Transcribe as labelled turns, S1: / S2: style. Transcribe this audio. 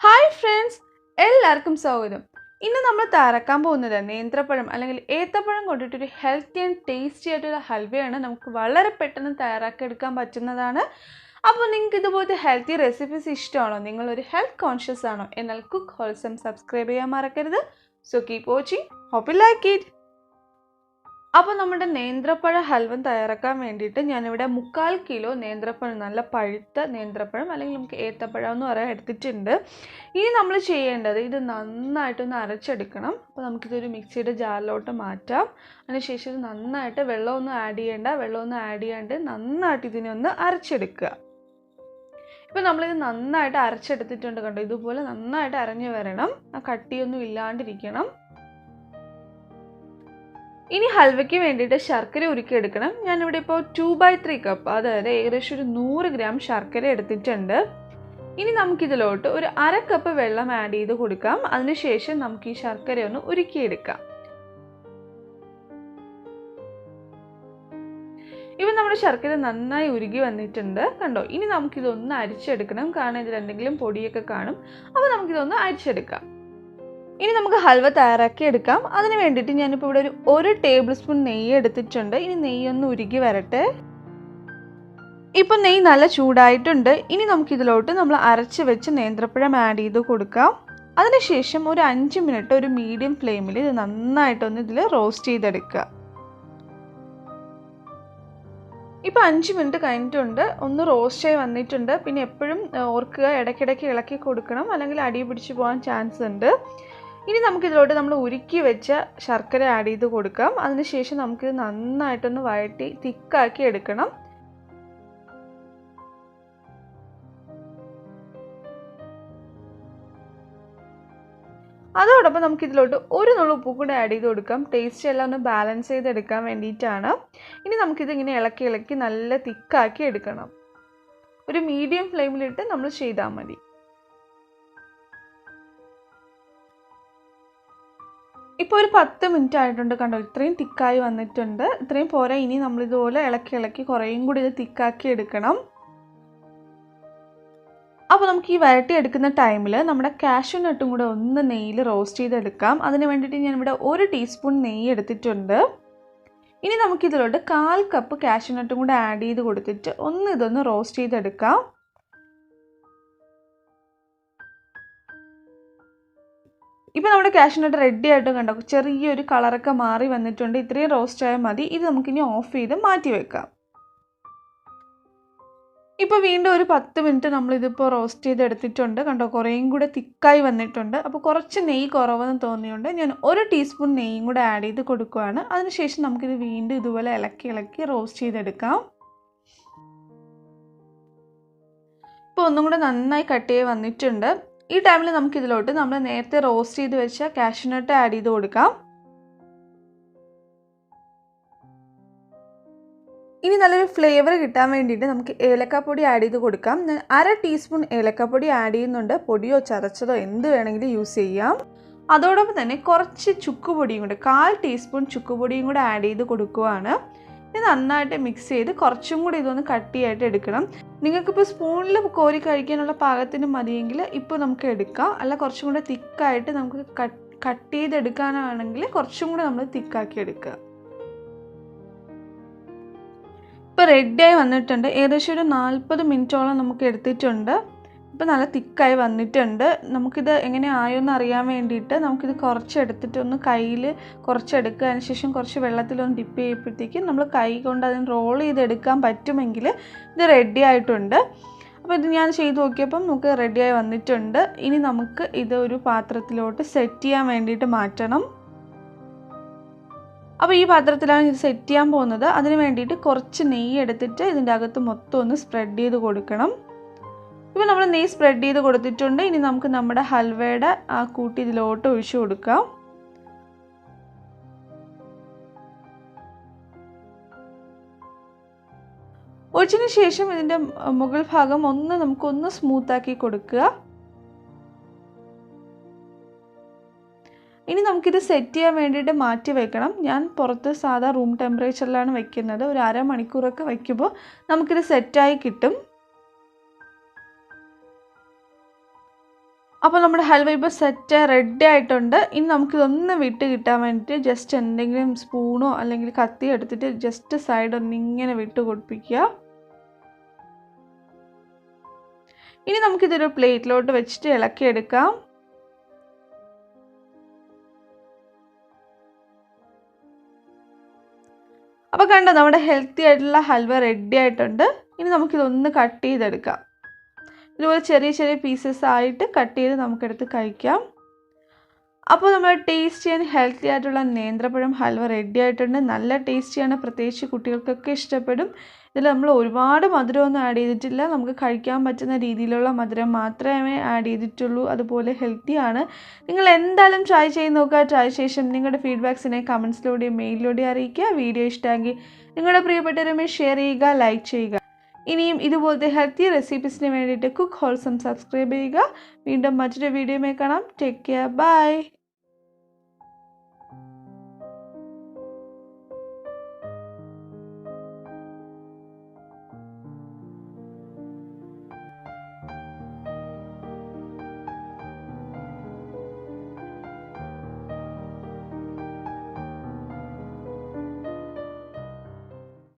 S1: Hi friends, എല്ലാവർക്കും സ്വാഗതം. ഇന്ന് നമ്മൾ തയ്യാറാക്കാൻ പോകുന്നത് നേന്ത്രപ്പഴം അല്ലെങ്കിൽ ഏത്തപ്പഴം കൊണ്ടിട്ടൊരു ഹെൽത്തി ആൻഡ് ടേസ്റ്റി ആയിട്ടുള്ള ഹൽവയാണ്. നമുക്ക് വളരെ പെട്ടെന്ന് തയ്യാറാക്കിയെടുക്കാൻ പറ്റുന്നതാണ്. അപ്പോൾ നിങ്ങൾക്ക് ഇതുപോലത്തെ ഹെൽത്തി റെസിപ്പീസ് ഇഷ്ടമാണോ? നിങ്ങളൊരു ഹെൽത്ത് കോൺഷ്യസ് ആണോ? എന്നാൽ കുക്ക് ഹോൾസം സബ്സ്ക്രൈബ് ചെയ്യാൻ മറക്കരുത്. So keep watching. Hope you like it. അപ്പോൾ നമ്മുടെ നേന്ത്രപ്പഴ ഹൽവ തയ്യാറാക്കാൻ വേണ്ടിയിട്ട് ഞാനിവിടെ 3/4 കിലോ നേന്ത്രപ്പഴം, നല്ല പഴുത്ത നേന്ത്രപ്പഴം അല്ലെങ്കിൽ നമുക്ക് ഏത്തപ്പഴം എന്ന് പറയാൻ എടുത്തിട്ടുണ്ട്. ഇനി നമ്മൾ ചെയ്യേണ്ടത് ഇത് നന്നായിട്ടൊന്ന് അരച്ചെടുക്കണം. അപ്പോൾ നമുക്കിതൊരു മിക്സിയുടെ ജാറിലോട്ട് മാറ്റാം. അതിനുശേഷം ഇത് നന്നായിട്ട് വെള്ളമൊന്നും ആഡ് ചെയ്യാണ്ട് നന്നായിട്ട് ഇതിനെ ഒന്ന് അരച്ചെടുക്കുക. ഇപ്പോൾ നമ്മളിത് നന്നായിട്ട് അരച്ചെടുത്തിട്ടുണ്ട്. കണ്ടോ, ഇതുപോലെ നന്നായിട്ട് അരഞ്ഞു വരണം. ആ കട്ടിയൊന്നും ഇല്ലാണ്ടിരിക്കണം. ഇനി ഹൽവയ്ക്ക് വേണ്ടിയിട്ട് ശർക്കര ഉരുക്കിയെടുക്കണം. ഞാനിവിടെ ഇപ്പോൾ 2/3 കപ്പ്, അതായത് ഏകദേശം ഒരു 100 ഗ്രാം ശർക്കര എടുത്തിട്ടുണ്ട്. ഇനി നമുക്കിതിലോട്ട് ഒരു 1/2 കപ്പ് വെള്ളം ആഡ് ചെയ്ത് കൊടുക്കാം. അതിനുശേഷം നമുക്ക് ഈ ശർക്കര ഒന്ന് ഉരുക്കിയെടുക്കാം. ഇപ്പം നമ്മുടെ ശർക്കര നന്നായി ഉരുകി വന്നിട്ടുണ്ട്. കണ്ടോ, ഇനി നമുക്കിതൊന്ന് അരിച്ചെടുക്കണം. കാരണം ഇതിൽ എന്തെങ്കിലും പൊടിയൊക്കെ കാണും. അപ്പോൾ നമുക്കിതൊന്ന് അരിച്ചെടുക്കാം. ഇനി നമുക്ക് ഹൽവ തയ്യാറാക്കി എടുക്കാം. അതിന് വേണ്ടിയിട്ട് ഞാനിപ്പോൾ ഇവിടെ ഒരു 1 ടേബിൾ സ്പൂൺ നെയ്യ് എടുത്തിട്ടുണ്ട്. ഇനി നെയ്യൊന്ന് ഉരുകി വരട്ടെ. ഇപ്പം നെയ്യ് നല്ല ചൂടായിട്ടുണ്ട്. ഇനി നമുക്കിതിലോട്ട് നമ്മൾ അരച്ച് വെച്ച് നേന്ത്രപ്പഴം ആഡ് ചെയ്ത് കൊടുക്കാം. അതിനുശേഷം ഒരു 5 മിനിറ്റ് ഒരു മീഡിയം ഫ്ലെയിമിൽ ഇത് നന്നായിട്ടൊന്ന് ഇതിൽ റോസ്റ്റ് ചെയ്തെടുക്കുക. ഇപ്പോൾ 5 മിനിറ്റ് കഴിഞ്ഞിട്ടുണ്ട്. ഒന്ന് റോസ്റ്റായി വന്നിട്ടുണ്ട്. പിന്നെ എപ്പോഴും ഓർക്കുക, ഇടയ്ക്കിടയ്ക്ക് ഇളക്കി കൊടുക്കണം, അല്ലെങ്കിൽ അടി പിടിച്ച് പോകാൻ ചാൻസ് ഉണ്ട്. ഇനി നമുക്കിതിലോട്ട് നമ്മൾ ഉരുക്കി വെച്ച ശർക്കര ആഡ് ചെയ്ത് കൊടുക്കാം. അതിനുശേഷം നമുക്കിത് നന്നായിട്ടൊന്ന് വഴറ്റി തിക്കാക്കി എടുക്കണം. അതോടൊപ്പം നമുക്കിതിലോട്ട് ഒരു നുള്ളു ഉപ്പ് കൂടെ ആഡ് ചെയ്ത് കൊടുക്കാം. ടേസ്റ്റ് എല്ലാം ഒന്ന് ബാലൻസ് ചെയ്തെടുക്കാൻ വേണ്ടിയിട്ടാണ്. ഇനി നമുക്കിതിങ്ങനെ ഇളക്കി നല്ല തിക്കാക്കി എടുക്കണം. ഒരു മീഡിയം ഫ്ലെയിമിലിട്ട് നമ്മൾ ചെയ്താൽ മതി. ഇപ്പോൾ ഒരു 10 മിനിറ്റ് ആയിട്ടുണ്ട്. കണ്ടോ, ഇത്രയും തിക്കായി വന്നിട്ടുണ്ട്. ഇത്രയും പോരാ, ഇനി നമ്മളിതുപോലെ ഇളക്കി കുറേയും കൂടി ഇത് തിക്കാക്കി എടുക്കണം. അപ്പോൾ നമുക്ക് ഈ വരട്ടി എടുക്കുന്ന ടൈമിൽ നമ്മുടെ കാഷ്യൂ നട്ടും കൂടെ ഒന്ന് നെയ്യിൽ റോസ്റ്റ് ചെയ്തെടുക്കാം. അതിന് വേണ്ടിയിട്ട് ഞാനിവിടെ 1 ടീസ്പൂൺ നെയ്യ് എടുത്തിട്ടുണ്ട്. ഇനി നമുക്കിതിലോട്ട് 1/4 കപ്പ് കാഷ്യൂ നട്ടും കൂടെ ആഡ് ചെയ്ത് കൊടുത്തിട്ട് ഇതൊന്ന് റോസ്റ്റ് ചെയ്തെടുക്കാം. ഇപ്പോൾ നമ്മുടെ കാഷ്യൂ നട്ട് റെഡി ആയിട്ട് കണ്ടോ, ചെറിയൊരു കളറൊക്കെ മാറി വന്നിട്ടുണ്ട്. ഇത്രയും റോസ്റ്റ് ആയാൽ മതി. ഇത് നമുക്കിനി ഓഫ് ചെയ്ത് മാറ്റി വെക്കാം. ഇപ്പോൾ വീണ്ടും ഒരു 10 മിനിറ്റ് നമ്മളിതിപ്പോൾ റോസ്റ്റ് ചെയ്തെടുത്തിട്ടുണ്ട്. കണ്ടോ, കുറേയും കൂടെ തിക്കായി വന്നിട്ടുണ്ട്. അപ്പോൾ കുറച്ച് നെയ്യ് കുറവെന്ന് തോന്നിയുണ്ട് ഞാൻ 1 ടീസ്പൂൺ നെയ്യും കൂടെ ആഡ് ചെയ്ത് കൊടുക്കുകയാണ്. അതിനുശേഷം നമുക്കിത് വീണ്ടും ഇതുപോലെ ഇളക്കി റോസ്റ്റ് ചെയ്തെടുക്കാം. ഇപ്പോൾ ഒന്നും കൂടെ നന്നായി കട്ട് ചെയ്ത് വന്നിട്ടുണ്ട്. ഈ ടൈമിൽ നമുക്കിതിലോട്ട് നമ്മൾ നേരത്തെ റോസ്റ്റ് ചെയ്ത് വെച്ച കാഷ്യൂ നട്ട് ആഡ് ചെയ്ത് കൊടുക്കാം. ഇനി നല്ലൊരു ഫ്ലേവർ കിട്ടാൻ വേണ്ടിയിട്ട് നമുക്ക് ഏലക്കാപ്പൊടി ആഡ് ചെയ്ത് കൊടുക്കാം. ഞാൻ 1/2 ടീസ്പൂൺ ഏലക്കാപ്പൊടി ആഡ് ചെയ്യുന്നുണ്ട്. പൊടിയോ ചതച്ചതോ എന്ത് വേണമെങ്കിലും യൂസ് ചെയ്യാം. അതോടൊപ്പം തന്നെ കുറച്ച് ചുക്കുപൊടിയും കൂടെ, 1/4 ടീസ്പൂൺ ചുക്കുപൊടിയും കൂടെ ആഡ് ചെയ്ത് കൊടുക്കുകയാണ്. ഇത് നന്നായിട്ട് മിക്സ് ചെയ്ത് കുറച്ചും കൂടി ഇതൊന്ന് കട്ടിയായിട്ട് എടുക്കണം. നിങ്ങൾക്കിപ്പോൾ സ്പൂണിൽ കോരി കഴിക്കാനുള്ള പാകത്തിന് മതിയെങ്കിൽ ഇപ്പോൾ നമുക്ക് എടുക്കാം. അല്ല, കുറച്ചും കൂടെ തിക്കായിട്ട് നമുക്ക് കട്ട് ചെയ്തെടുക്കാനാണെങ്കിൽ കുറച്ചും കൂടെ നമ്മൾ തിക്കാക്കി എടുക്കുക. ഇപ്പോൾ റെഡിയായി വന്നിട്ടുണ്ട്. ഏകദേശം ഒരു 40 മിനിറ്റോളം നമുക്ക് എടുത്തിട്ടുണ്ട്. ഇപ്പോൾ നല്ല തിക്കായി വന്നിട്ടുണ്ട്. നമുക്കിത് എങ്ങനെ ആയോന്ന് അറിയാൻ വേണ്ടിയിട്ട് നമുക്കിത് കുറച്ചെടുത്തിട്ട് ഒന്ന് കയ്യിൽ കുറച്ചെടുക്കുക. അതിനുശേഷം കുറച്ച് വെള്ളത്തിലൊന്ന് ഡിപ്പ് ചെയ്യുമ്പോഴത്തേക്കും നമ്മൾ കൈ കൊണ്ട് അതിന് റോൾ ചെയ്തെടുക്കാൻ പറ്റുമെങ്കിൽ ഇത് റെഡി ആയിട്ടുണ്ട്. അപ്പോൾ ഇത് ഞാൻ ചെയ്ത് നോക്കിയപ്പം നമുക്ക് റെഡിയായി വന്നിട്ടുണ്ട്. ഇനി നമുക്ക് ഇത് ഒരു പാത്രത്തിലോട്ട് സെറ്റ് ചെയ്യാൻ വേണ്ടിയിട്ട് മാറ്റണം. അപ്പോൾ ഈ പാത്രത്തിലാണ് ഇത് സെറ്റ് ചെയ്യാൻ പോകുന്നത്. അതിന് വേണ്ടിയിട്ട് കുറച്ച് നെയ്യ് എടുത്തിട്ട് ഇതിൻ്റെ അകത്ത് മൊത്തം ഒന്ന് സ്പ്രെഡ് ചെയ്ത് കൊടുക്കണം. ഇപ്പോൾ നമ്മൾ നെയ്യ് സ്പ്രെഡ് ചെയ്ത് കൊടുത്തിട്ടുണ്ട്. ഇനി നമുക്ക് നമ്മുടെ ഹൽവയുടെ ആ കൂട്ടി ഇതിലോട്ട് ഒഴിച്ചു കൊടുക്കാം. ഒഴിച്ചതിന് ശേഷം ഇതിൻ്റെ മുകൾ ഭാഗം നമുക്കൊന്ന് സ്മൂത്താക്കി കൊടുക്കുക. ഇനി നമുക്കിത് സെറ്റ് ചെയ്യാൻ വേണ്ടിയിട്ട് മാറ്റി വെക്കണം. ഞാൻ പുറത്ത് സാധാ റൂം ടെമ്പറേച്ചറിലാണ് വെക്കുന്നത്. ഒരു 1/2 മണിക്കൂറൊക്കെ വയ്ക്കുമ്പോൾ നമുക്കിത് സെറ്റായി കിട്ടും. അപ്പോൾ നമ്മുടെ ഹൽവ ഇപ്പോൾ സെറ്റ് റെഡി ആയിട്ടുണ്ട്. ഇനി നമുക്കിതൊന്ന് വിട്ട് കിട്ടാൻ വേണ്ടിയിട്ട് ജസ്റ്റ് എന്തെങ്കിലും സ്പൂണോ അല്ലെങ്കിൽ കത്തി എടുത്തിട്ട് ജസ്റ്റ് സൈഡ് ഒന്നിങ്ങനെ വിട്ട് കൊടുപ്പിക്കുക. ഇനി നമുക്കിതൊരു പ്ലേറ്റിലോട്ട് വെച്ചിട്ട് ഇളക്കിയെടുക്കാം. അപ്പോൾ കണ്ടോ, നമ്മുടെ ഹെൽത്തി ആയിട്ടുള്ള ഹൽവ റെഡി ആയിട്ടുണ്ട്. ഇനി നമുക്കിതൊന്ന് കട്ട് ചെയ്തെടുക്കാം. ഇതുപോലെ ചെറിയ ചെറിയ പീസസ് ആയിട്ട് കട്ട് ചെയ്ത് നമുക്കെടുത്ത് കഴിക്കാം. അപ്പോൾ നമ്മൾ ടേസ്റ്റി ആൻഡ് ഹെൽത്തി ആയിട്ടുള്ള നേന്ത്രപ്പഴം ഹൽവ റെഡി ആയിട്ടുണ്ട്. നല്ല ടേസ്റ്റിയാണ്, പ്രത്യേകിച്ച് കുട്ടികൾക്കൊക്കെ ഇഷ്ടപ്പെടും. ഇതിൽ നമ്മൾ ഒരുപാട് മധുരമൊന്നും ആഡ് ചെയ്തിട്ടില്ല. നമുക്ക് കഴിക്കാൻ പറ്റുന്ന രീതിയിലുള്ള മധുരം മാത്രമേ ആഡ് ചെയ്തിട്ടുള്ളൂ. അതുപോലെ ഹെൽത്തിയാണ്. നിങ്ങൾ എന്തായാലും ട്രൈ ചെയ്ത് നോക്കുക. ട്രൈ ശേഷം നിങ്ങളുടെ ഫീഡ്ബാക്സിനെ കമൻസിലൂടെയും മെയിലിലൂടെയും അറിയിക്കുക. വീഡിയോ ഇഷ്ടമെങ്കിൽ നിങ്ങളുടെ പ്രിയപ്പെട്ടവരുമായി ഷെയർ ചെയ്യുക, ലൈക്ക് ചെയ്യുക. ഇനിയും ഇതുപോലത്തെ ഹെൽത്തി റെസിപ്പീസിന് വേണ്ടിയിട്ട് കുക്ക് ഹോൾസം സബ്സ്ക്രൈബ് ചെയ്യുക. വീണ്ടും മറ്റൊരു വീഡിയോയുമായി കാണാം. Take care, by.